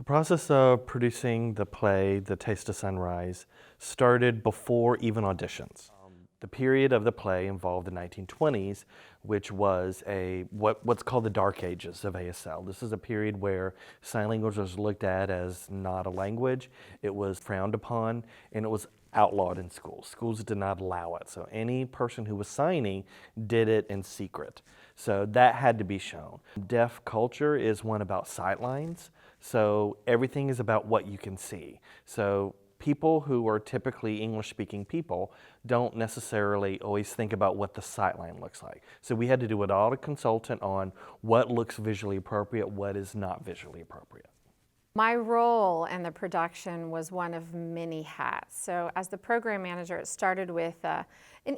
The process of producing the play, The Taste of Sunrise, started before even auditions. The period of the play involved the 1920s, which was what's called the Dark Ages of ASL. This is a period where sign language was looked at as not a language. It was frowned upon, and it was outlawed in schools. Schools did not allow it. So any person who was signing did it in secret. So that had to be shown. Deaf culture is one about sight lines. So everything is about what you can see. So people who are typically English-speaking people don't necessarily always think about what the sightline looks like. So we had to do it all to consultant on what looks visually appropriate, what is not visually appropriate. My role in the production was one of many hats. So as the program manager, it started with an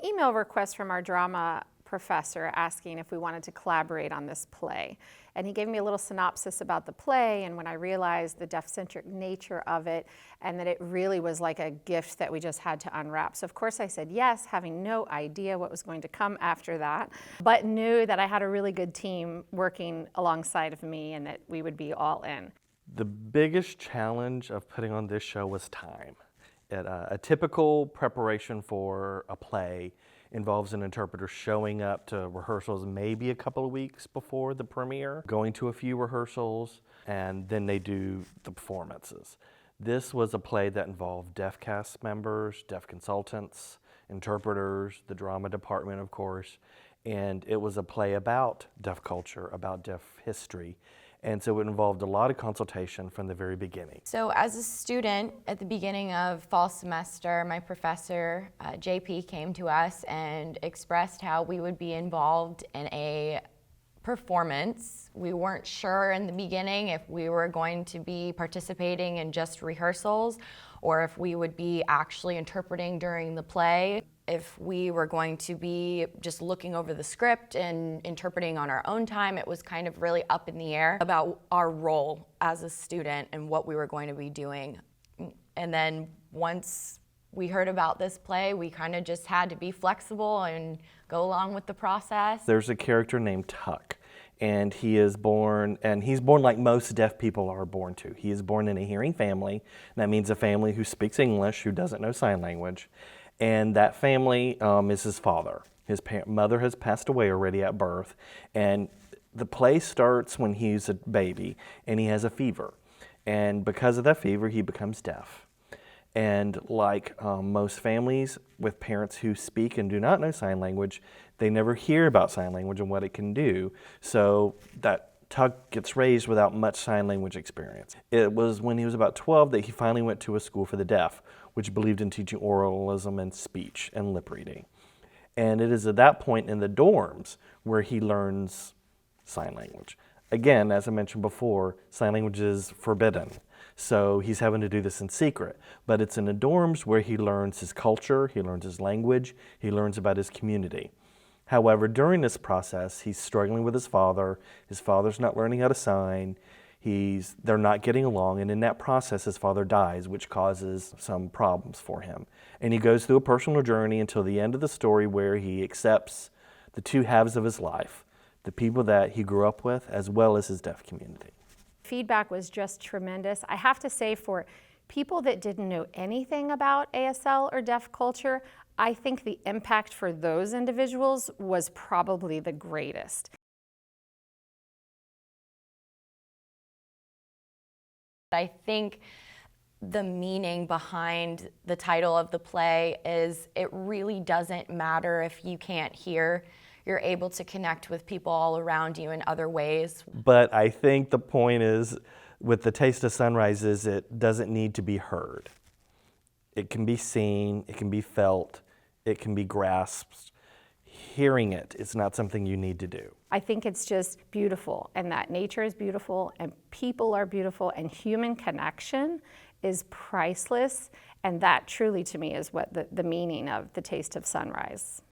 email request from our drama professor asking if we wanted to collaborate on this play. And he gave me a little synopsis about the play, and when I realized the deaf-centric nature of it and that it really was like a gift that we just had to unwrap. So of course I said yes, having no idea what was going to come after that, but knew that I had a really good team working alongside of me and that we would be all in. The biggest challenge of putting on this show was time. A typical preparation for a play involves an interpreter showing up to rehearsals maybe a couple of weeks before the premiere, going to a few rehearsals, and then they do the performances. This was a play that involved deaf cast members, deaf consultants, interpreters, the drama department, of course, and it was a play about deaf culture, about deaf history. And so it involved a lot of consultation from the very beginning. So as a student, at the beginning of fall semester, my professor, JP, came to us and expressed how we would be involved in a performance. We weren't sure in the beginning if we were going to be participating in just rehearsals or if we would be actually interpreting during the play. If we were going to be just looking over the script and interpreting on our own time, it was kind of really up in the air about our role as a student and what we were going to be doing. And then once we heard about this play, we kind of just had to be flexible and go along with the process. There's a character named Tuck, and he's born like most deaf people are born to. He is born in a hearing family. That means a family who speaks English, who doesn't know sign language. And that family is his father. His mother has passed away already at birth, and the play starts when he's a baby and he has a fever. And because of that fever, he becomes deaf. And like most families with parents who speak and do not know sign language, they never hear about sign language and what it can do. So that Tuck gets raised without much sign language experience. It was when he was about 12 that he finally went to a school for the deaf, which believed in teaching oralism and speech and lip reading. And it is at that point in the dorms where he learns sign language. Again, as I mentioned before, sign language is forbidden. So he's having to do this in secret. But it's in the dorms where he learns his culture, he learns his language, he learns about his community. However, during this process, he's struggling with his father. His father's not learning how to sign. They're not getting along, and in that process, his father dies, which causes some problems for him. And he goes through a personal journey until the end of the story where he accepts the two halves of his life, the people that he grew up with, as well as his deaf community. Feedback was just tremendous. I have to say, for people that didn't know anything about ASL or deaf culture, I think the impact for those individuals was probably the greatest. I think the meaning behind the title of the play is it really doesn't matter if you can't hear. You're able to connect with people all around you in other ways. But I think the point is, with The Taste of Sunrise, is it doesn't need to be heard. It can be seen, it can be felt, it can be grasped. Hearing it is not something you need to do. I think it's just beautiful, and that nature is beautiful, and people are beautiful, and human connection is priceless, and that truly to me is what the meaning of The Taste of Sunrise.